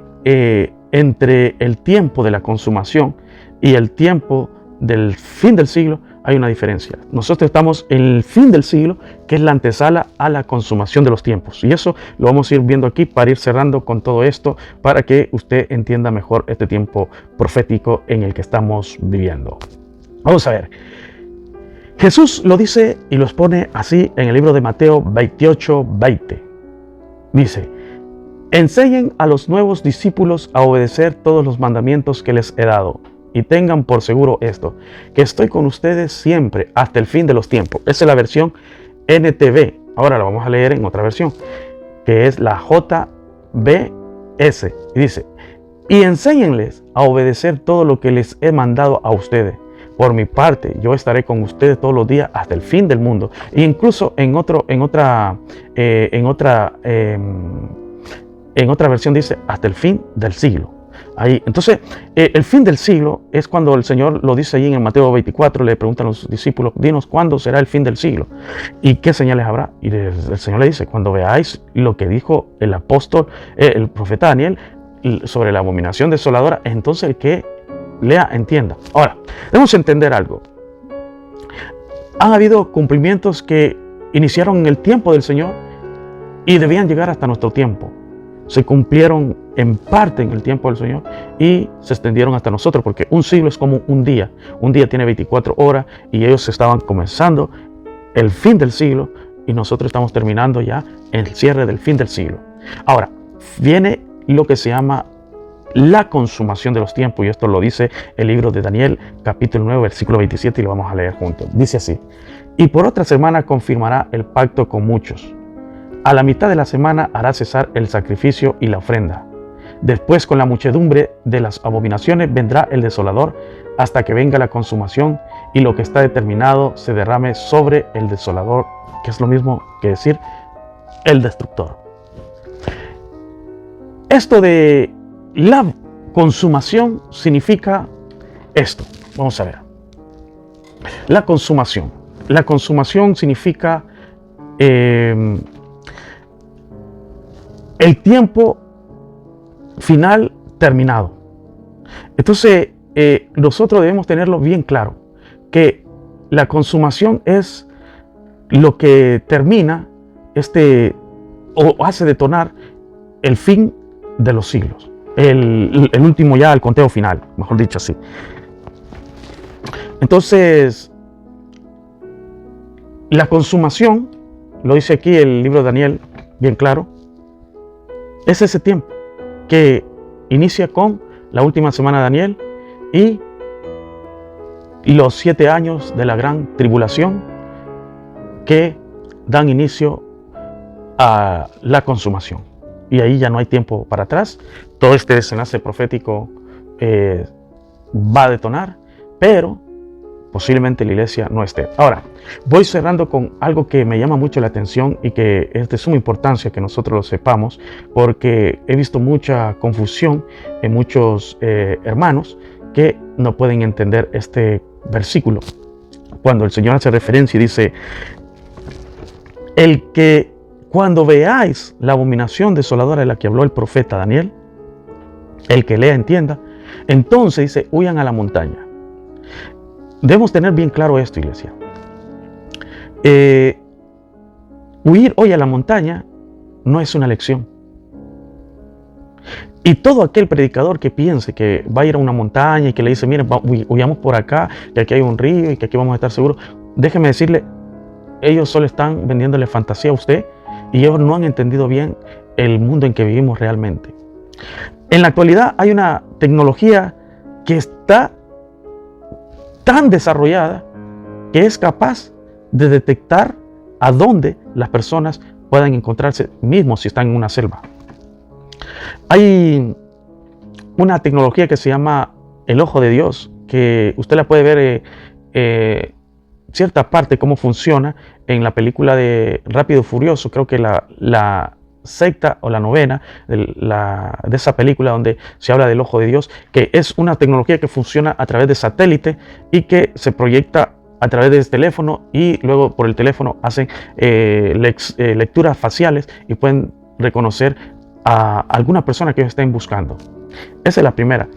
[SPEAKER 1] entre el tiempo de la consumación y el tiempo del fin del siglo hay una diferencia. Nosotros estamos en el fin del siglo, que es la antesala a la consumación de los tiempos. Y eso lo vamos a ir viendo aquí para ir cerrando con todo esto, para que usted entienda mejor este tiempo profético en el que estamos viviendo. Vamos a ver. Jesús lo dice y los pone así en el libro de Mateo 28:20. Dice: enseñen a los nuevos discípulos a obedecer todos los mandamientos que les he dado. Y tengan por seguro esto, que estoy con ustedes siempre hasta el fin de los tiempos. Esa es la versión NTV. Ahora la vamos a leer en otra versión, que es la JBS. Y dice: y enséñenles a obedecer todo lo que les he mandado a ustedes. Por mi parte, yo estaré con ustedes todos los días hasta el fin del mundo. E incluso en otra versión dice hasta el fin del siglo. Ahí. Entonces, el fin del siglo es cuando el Señor lo dice allí en Mateo 24, le preguntan a los discípulos, dinos cuándo será el fin del siglo y qué señales habrá. Y el Señor le dice, cuando veáis lo que dijo el apóstol, el profeta Daniel sobre la abominación desoladora, entonces el que lea entienda. Ahora, debemos entender algo. Han habido cumplimientos que iniciaron en el tiempo del Señor y debían llegar hasta nuestro tiempo. Se cumplieron en parte en el tiempo del Señor y se extendieron hasta nosotros, porque un siglo es como un día. Un día tiene 24 horas y ellos estaban comenzando el fin del siglo y nosotros estamos terminando ya el cierre del fin del siglo. Ahora, viene lo que se llama la consumación de los tiempos, y esto lo dice el libro de Daniel, capítulo 9, versículo 27, y lo vamos a leer juntos. Dice así: y por otra semana confirmará el pacto con muchos. A la mitad de la semana hará cesar el sacrificio y la ofrenda. Después, con la muchedumbre de las abominaciones, vendrá el desolador hasta que venga la consumación y lo que está determinado se derrame sobre el desolador, que es lo mismo que decir el destructor. Esto de la consumación significa esto. Vamos a ver. La consumación. la consumación significa el tiempo final terminado. Entonces, nosotros debemos tenerlo bien claro, que la consumación es lo que termina o hace detonar el fin de los siglos. El último ya, el conteo final, mejor dicho así. Entonces, la consumación, lo dice aquí el libro de Daniel, bien claro, es ese tiempo que inicia con la última semana de Daniel y los 7 años de la gran tribulación que dan inicio a la consumación. Y ahí ya no hay tiempo para atrás. Todo este desenlace profético va a detonar, pero posiblemente la iglesia no esté. Ahora, voy cerrando con algo que me llama mucho la atención y que es de suma importancia que nosotros lo sepamos, porque he visto mucha confusión en muchos hermanos que no pueden entender este versículo. Cuando el Señor hace referencia y dice, el que cuando veáis la abominación desoladora de la que habló el profeta Daniel, el que lea entienda, entonces dice, huyan a la montaña. Debemos tener bien claro esto, iglesia. Huir hoy a la montaña no es una elección. Y todo aquel predicador que piense que va a ir a una montaña y que le dice, miren, huyamos por acá, que aquí hay un río y que aquí vamos a estar seguros, déjeme decirle, ellos solo están vendiéndole fantasía a usted y ellos no han entendido bien el mundo en que vivimos realmente. En la actualidad hay una tecnología que está tan desarrollada que es capaz de detectar a dónde las personas puedan encontrarse, mismo si están en una selva. Hay una tecnología que se llama el ojo de Dios, que usted la puede ver cierta parte cómo funciona en la película de Rápido y Furioso. Creo que la sexta o la novena de esa película, donde se habla del ojo de Dios, que es una tecnología que funciona a través de satélite y que se proyecta a través del teléfono, y luego por el teléfono hacen lecturas faciales y pueden reconocer a alguna persona que ellos estén buscando. Esa es la primera.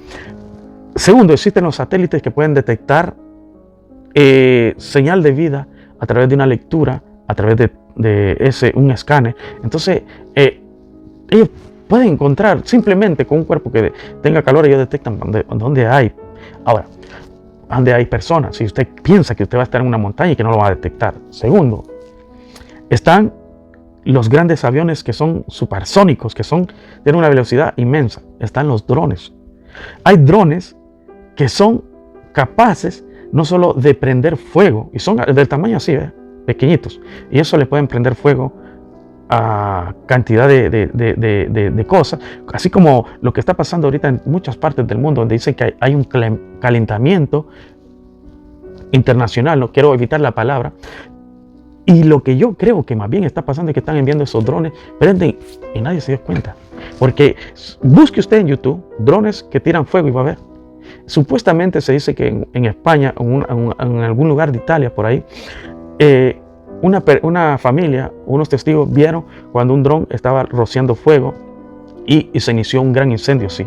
[SPEAKER 1] Segundo, existen los satélites que pueden detectar señal de vida a través de una lectura, a través de un escáner. Entonces, ellos pueden encontrar simplemente con un cuerpo que tenga calor, ellos detectan dónde hay. Ahora, donde hay personas. Si usted piensa que usted va a estar en una montaña y que no lo va a detectar. Segundo, están los grandes aviones que son supersónicos, tienen una velocidad inmensa. Están los drones. Hay drones que son capaces no solo de prender fuego, y son del tamaño así, pequeñitos, y eso le pueden prender fuego a cantidad de cosas, así como lo que está pasando ahorita en muchas partes del mundo, donde dicen que hay un calentamiento internacional, no quiero evitar la palabra, y lo que yo creo que más bien está pasando es que están enviando esos drones, prenden y nadie se dio cuenta, porque busque usted en YouTube drones que tiran fuego y va a ver. Supuestamente se dice que en España, en algún lugar de Italia por ahí, una familia, unos testigos vieron cuando un dron estaba rociando fuego y se inició un gran incendio así.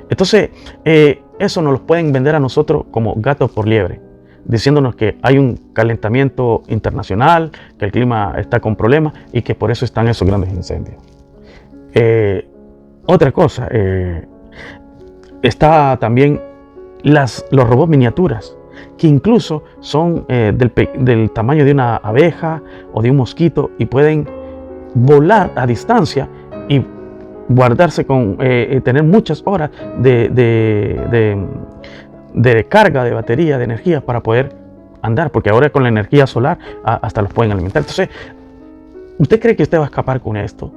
[SPEAKER 1] Entonces, eso nos lo pueden vender a nosotros como gato por liebre, diciéndonos que hay un calentamiento internacional, que el clima está con problemas y que por eso están esos grandes incendios. Otra cosa, está también los robots miniaturas, que incluso son del tamaño de una abeja o de un mosquito y pueden volar a distancia y guardarse tener muchas horas de carga de batería, de energía para poder andar, porque ahora con la energía solar hasta los pueden alimentar. Entonces, ¿usted cree que usted va a escapar con esto?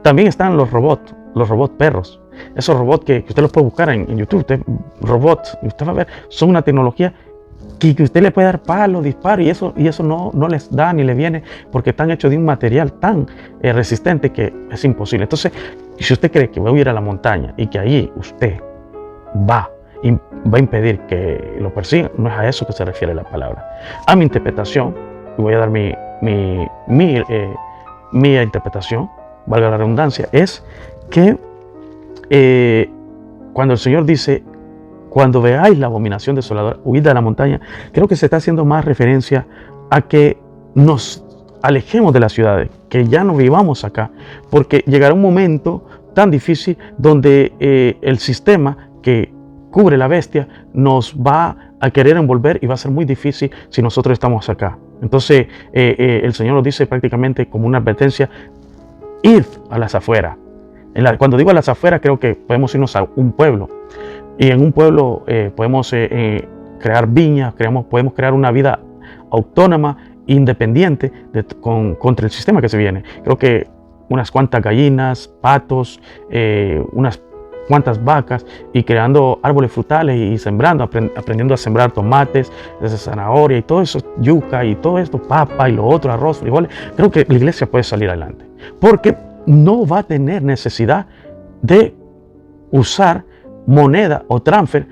[SPEAKER 1] También están los robots perros. Esos robots que usted los puede buscar en YouTube, robots, y usted va a ver, son una tecnología que usted le puede dar palo, disparo, y eso no les da ni le viene, porque están hechos de un material tan resistente que es imposible. Entonces, si usted cree que va a ir a la montaña y que ahí usted va a impedir que lo persigan, no es a eso que se refiere la palabra. A mi interpretación, voy a dar mi interpretación, valga la redundancia, es que cuando el Señor dice, cuando veáis la abominación desoladora, huid de la montaña, creo que se está haciendo más referencia a que nos alejemos de las ciudades, que ya no vivamos acá, porque llegará un momento tan difícil donde el sistema que cubre la bestia nos va a querer envolver y va a ser muy difícil si nosotros estamos acá. Entonces el Señor nos dice prácticamente como una advertencia, ir a las afueras. Cuando digo a las afueras, creo que podemos irnos a un pueblo, y en un pueblo podemos crear viñas, podemos crear una vida autónoma, independiente contra el sistema que se viene. Creo que unas cuantas gallinas, patos, unas cuantas vacas, y creando árboles frutales y sembrando, aprendiendo a sembrar tomates, desde zanahoria y todo eso, yuca y todo esto, papa y lo otro, arroz, frijoles. Creo que la iglesia puede salir adelante, porque no va a tener necesidad de usar moneda o transfer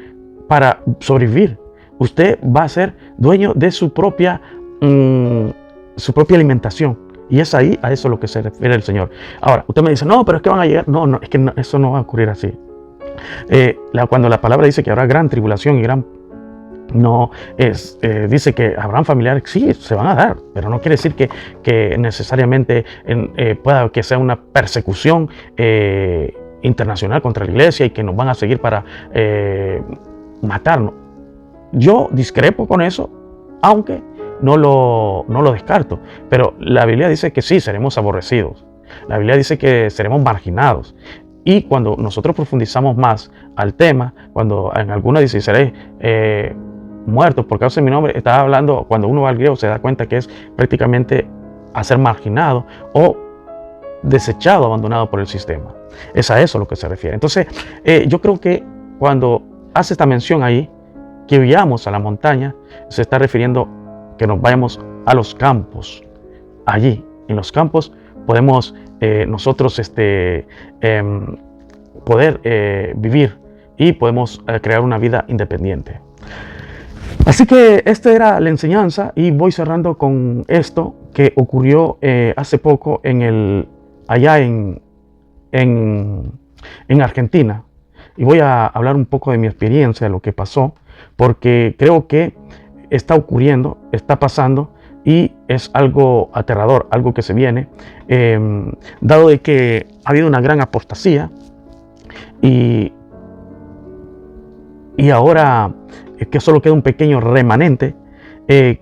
[SPEAKER 1] para sobrevivir. Usted va a ser dueño de su propia alimentación. Y es ahí a eso a lo que se refiere el Señor. Ahora, usted me dice, no, pero es que van a llegar. No, es que no, eso no va a ocurrir así. Cuando la palabra dice que habrá gran tribulación y dice que habrán familiares, sí, se van a dar, pero no quiere decir que necesariamente pueda que sea una persecución internacional contra la iglesia y que nos van a seguir para matarnos. Yo discrepo con eso, aunque no lo descarto, pero la Biblia dice que sí, seremos aborrecidos. La Biblia dice que seremos marginados. Y cuando nosotros profundizamos más al tema, cuando en alguna dice, seréis muertos por causa de mi nombre, está hablando, cuando uno va al griego se da cuenta que es prácticamente a ser marginado o desechado, abandonado por el sistema. Es a eso lo que se refiere. Entonces, yo creo que cuando hace esta mención ahí, que huyamos a la montaña, se está refiriendo que nos vayamos a los campos. Allí, en los campos, podemos nosotros poder vivir y podemos crear una vida independiente. Así que esta era la enseñanza, y voy cerrando con esto que ocurrió hace poco allá en Argentina. Y voy a hablar un poco de mi experiencia, de lo que pasó, porque creo que está ocurriendo, está pasando, y es algo aterrador, algo que se viene, dado de que ha habido una gran apostasía, y ahora que solo queda un pequeño remanente, se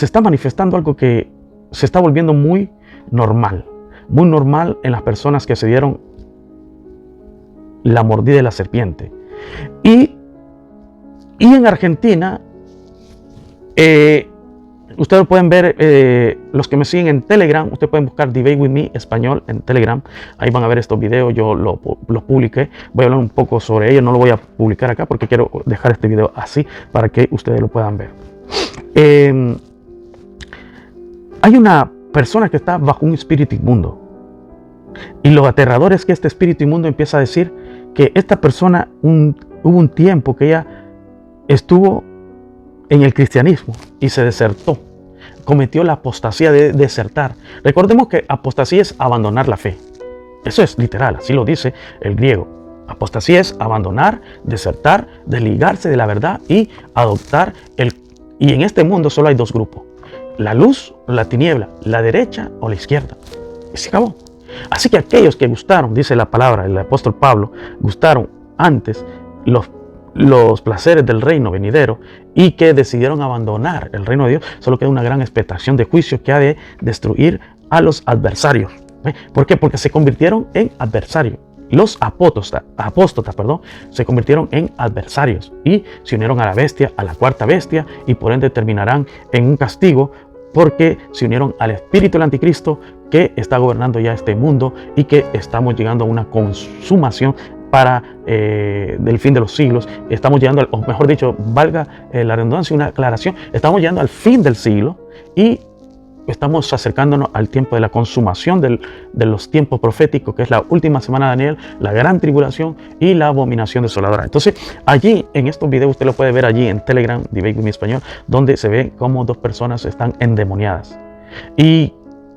[SPEAKER 1] está manifestando algo que se está volviendo muy normal en las personas que se dieron la mordida de la serpiente. Y en Argentina, ustedes pueden ver, los que me siguen en Telegram, ustedes pueden buscar Debate With Me español en Telegram. Ahí van a ver estos videos, yo los publiqué. Voy a hablar un poco sobre ellos, no lo voy a publicar acá porque quiero dejar este video así para que ustedes lo puedan ver. Hay una persona que está bajo un espíritu inmundo. Y lo aterrador es que este espíritu inmundo empieza a decir que esta persona, hubo un tiempo que ella estuvo en el cristianismo y se desertó, cometió la apostasía de desertar. Recordemos que apostasía es abandonar la fe. Eso es literal, así lo dice el griego. Apostasía es abandonar, desertar, desligarse de la verdad y adoptar y en este mundo solo hay dos grupos: la luz o la tiniebla, la derecha o la izquierda. Y se acabó. Así que aquellos que gustaron, dice la palabra, el apóstol Pablo, gustaron antes los placeres del reino venidero y que decidieron abandonar el reino de Dios, solo queda una gran expectación de juicio que ha de destruir a los adversarios. ¿Por qué? Porque se convirtieron en adversarios. Los apóstotas, se convirtieron en adversarios y se unieron a la bestia, a la cuarta bestia, y por ende terminarán en un castigo porque se unieron al espíritu del anticristo que está gobernando ya este mundo y que estamos llegando a una consumación del fin de los siglos. Estamos llegando, o mejor dicho, valga la redundancia, una aclaración, estamos llegando al fin del siglo y estamos acercándonos al tiempo de la consumación de los tiempos proféticos, que es la última semana de Daniel, la gran tribulación y la abominación desoladora. Entonces, allí, en estos videos, usted lo puede ver allí en Telegram, Debate With Me Español, donde se ve cómo dos personas están endemoniadas. Y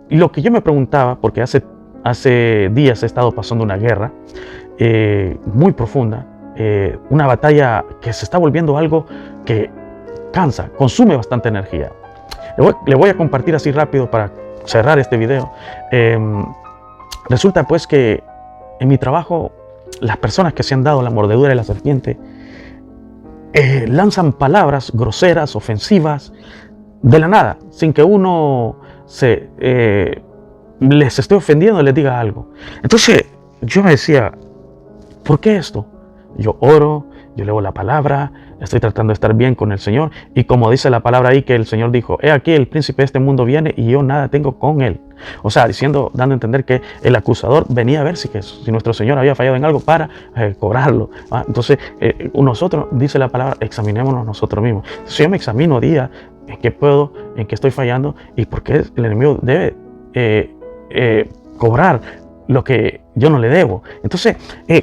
[SPEAKER 1] lo que yo me preguntaba, porque hace días he estado pasando una guerra muy profunda, una batalla que se está volviendo algo que cansa, consume bastante energía. Le voy a compartir así rápido para cerrar este video. Resulta pues que en mi trabajo las personas que se han dado la mordedura de la serpiente lanzan palabras groseras, ofensivas, de la nada, sin que uno les esté ofendiendo, les diga algo. Entonces yo me decía, ¿por qué esto? Yo oro, yo leo la palabra, estoy tratando de estar bien con el Señor. Y como dice la palabra ahí, que el Señor dijo, he aquí el príncipe de este mundo viene y yo nada tengo con él. O sea, dando a entender que el acusador venía a ver si nuestro Señor había fallado en algo para cobrarlo. Entonces, nosotros, dice la palabra, examinémonos nosotros mismos. Entonces, yo me examino día en qué puedo, en qué estoy fallando y por qué el enemigo debe cobrar lo que yo no le debo. Entonces,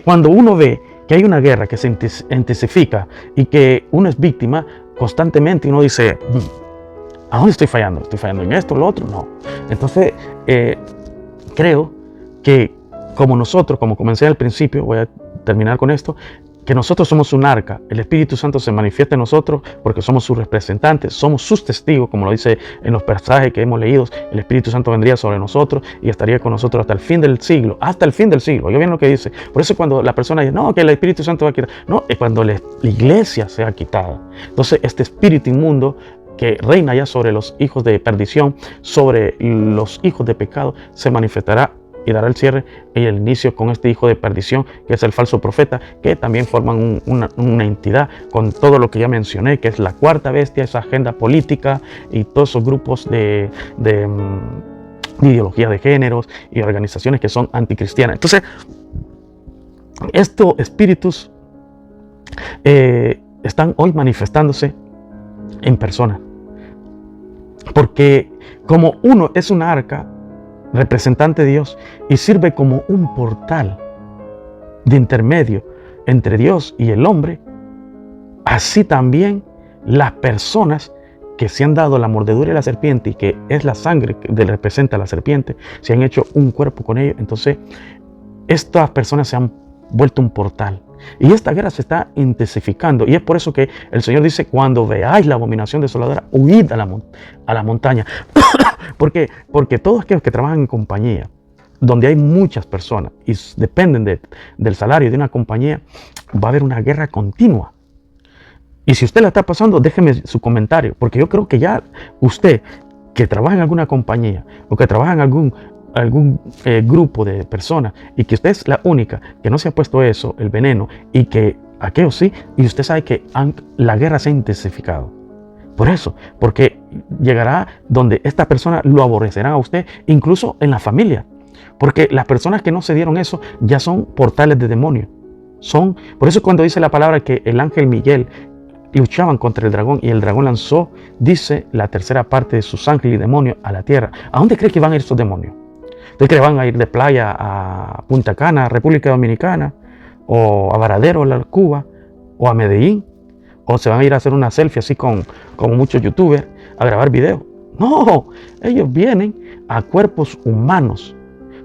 [SPEAKER 1] cuando uno ve que hay una guerra que se intensifica y que uno es víctima constantemente, uno dice, ¿a dónde estoy fallando? ¿Estoy fallando en esto o lo otro? No. Entonces, creo que como nosotros, como comencé al principio, voy a terminar con esto, que nosotros somos un arca. El Espíritu Santo se manifiesta en nosotros porque somos sus representantes, somos sus testigos, como lo dice en los pasajes que hemos leído. El Espíritu Santo vendría sobre nosotros y estaría con nosotros hasta el fin del siglo. Hasta el fin del siglo. Oiga bien lo que dice. Por eso cuando la persona dice, no, que el Espíritu Santo va a quitar. No, es cuando la iglesia sea quitada. Entonces este espíritu inmundo que reina ya sobre los hijos de perdición, sobre los hijos de pecado, se manifestará y dará el cierre y el inicio con este hijo de perdición, que es el falso profeta, que también forman una entidad con todo lo que ya mencioné, que es la cuarta bestia, esa agenda política y todos esos grupos de ideología de géneros y organizaciones que son anticristianas. Entonces, estos espíritus están hoy manifestándose en persona, porque como uno es una arca representante de Dios y sirve como un portal de intermedio entre Dios y el hombre, así también las personas que se han dado la mordedura de la serpiente y que es la sangre que representa a la serpiente, se han hecho un cuerpo con ellos. Entonces estas personas se han vuelto un portal y esta guerra se está intensificando, y es por eso que el Señor dice, cuando veáis la abominación desoladora, huid a la montaña. Porque todos aquellos que trabajan en compañía, donde hay muchas personas y dependen del salario de una compañía, va a haber una guerra continua. Y si usted la está pasando, déjeme su comentario, porque yo creo que ya usted que trabaja en alguna compañía o que trabaja en algún grupo de personas y que usted es la única que no se ha puesto eso, el veneno, y que aquellos sí, y usted sabe que la guerra se ha intensificado. Por eso, porque llegará donde esta persona lo aborrecerá a usted, incluso en la familia. Porque las personas que no se dieron eso ya son portales de demonios. Por eso cuando dice la palabra que el ángel Miguel luchaban contra el dragón y el dragón lanzó, dice, la tercera parte de sus ángeles y demonios a la tierra. ¿A dónde cree que van a ir estos demonios? ¿Usted cree que van a ir de playa a Punta Cana, República Dominicana, o a Varadero, Cuba, o a Medellín? ¿O se van a ir a hacer una selfie así como muchos youtubers a grabar videos? No, ellos vienen a cuerpos humanos.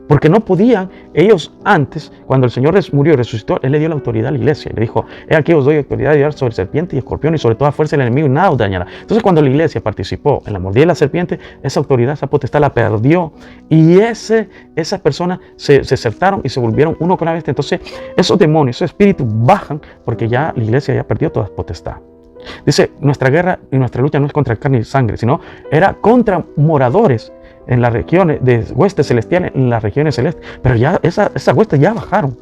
[SPEAKER 1] Porque no podían, ellos antes, cuando el Señor murió y resucitó, Él le dio la autoridad a la iglesia. Le dijo, he aquí os doy autoridad de llevar sobre serpiente y escorpión y sobre toda fuerza del enemigo y nada os dañará. Entonces cuando la iglesia participó en la mordida de la serpiente, esa autoridad, esa potestad la perdió. Y esas personas se desertaron y se volvieron uno con la bestia. Entonces esos demonios, esos espíritus bajan porque ya la iglesia ya perdió toda potestad. Dice, nuestra guerra y nuestra lucha no es contra carne y sangre, sino era contra moradores en las regiones de huestes celestiales, en las regiones celestes. Pero ya esas huestes ya bajaron.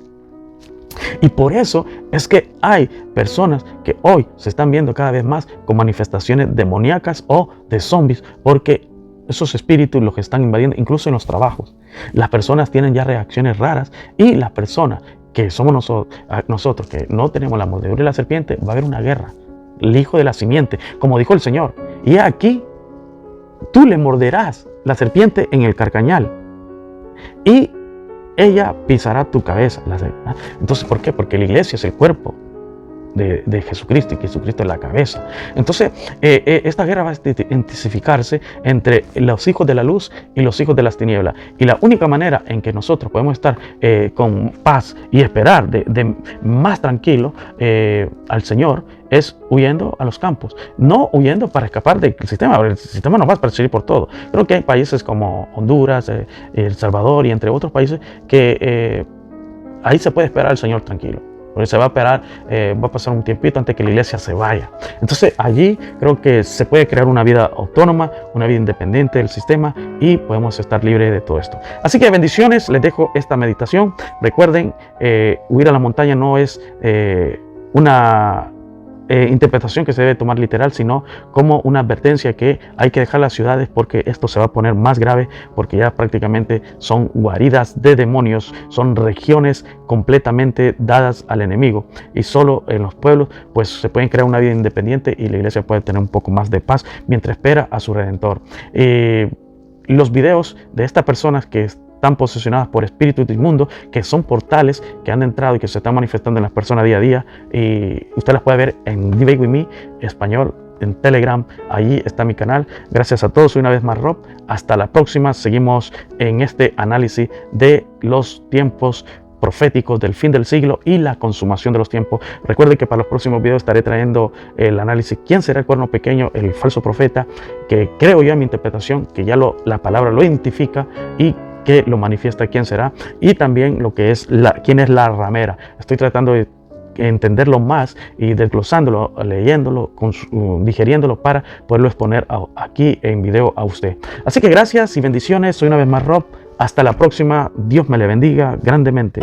[SPEAKER 1] Y por eso es que hay personas que hoy se están viendo cada vez más con manifestaciones demoníacas o de zombies, porque esos espíritus los están invadiendo, incluso en los trabajos. Las personas tienen ya reacciones raras, y las personas que somos nosotros que no tenemos la mordedura de la serpiente, va a haber una guerra. El hijo de la simiente, como dijo el Señor, y aquí tú le morderás la serpiente en el carcañal y ella pisará tu cabeza. Entonces, ¿por qué? Porque la iglesia es el cuerpo de Jesucristo y Jesucristo es la cabeza. Entonces, esta guerra va a intensificarse entre los hijos de la luz y los hijos de las tinieblas. Y la única manera en que nosotros podemos estar con paz y esperar de más tranquilo al Señor es huyendo a los campos, no huyendo para escapar del sistema. El sistema nos va a perseguir por todo. Creo que hay países como Honduras, El Salvador y entre otros países que ahí se puede esperar al Señor tranquilo. Porque se va a esperar, va a pasar un tiempito antes que la iglesia se vaya. Entonces allí creo que se puede crear una vida autónoma, una vida independiente del sistema y podemos estar libres de todo esto. Así que bendiciones, les dejo esta meditación. Recuerden, huir a la montaña no es una interpretación que se debe tomar literal, sino como una advertencia que hay que dejar las ciudades porque esto se va a poner más grave, porque ya prácticamente son guaridas de demonios, son regiones completamente dadas al enemigo y solo en los pueblos pues se pueden crear una vida independiente y la iglesia puede tener un poco más de paz mientras espera a su Redentor. Los videos de estas personas que están posesionadas por espíritus inmundos, que son portales que han entrado y que se están manifestando en las personas día a día, y usted las puede ver en Debate With Me español, en Telegram. Allí está mi canal. Gracias a todos, una vez más Rob, hasta la próxima. Seguimos en este análisis de los tiempos proféticos del fin del siglo y la consumación de los tiempos. Recuerden que para los próximos videos estaré trayendo el análisis quién será el cuerno pequeño, el falso profeta, que creo yo en mi interpretación que ya la palabra lo identifica y que lo manifiesta quién será, y también lo que es quién es la ramera. Estoy tratando de entenderlo más y desglosándolo, leyéndolo, digeriéndolo para poderlo exponer aquí en video a usted. Así que gracias y bendiciones. Soy una vez más Rob. Hasta la próxima. Dios me le bendiga grandemente.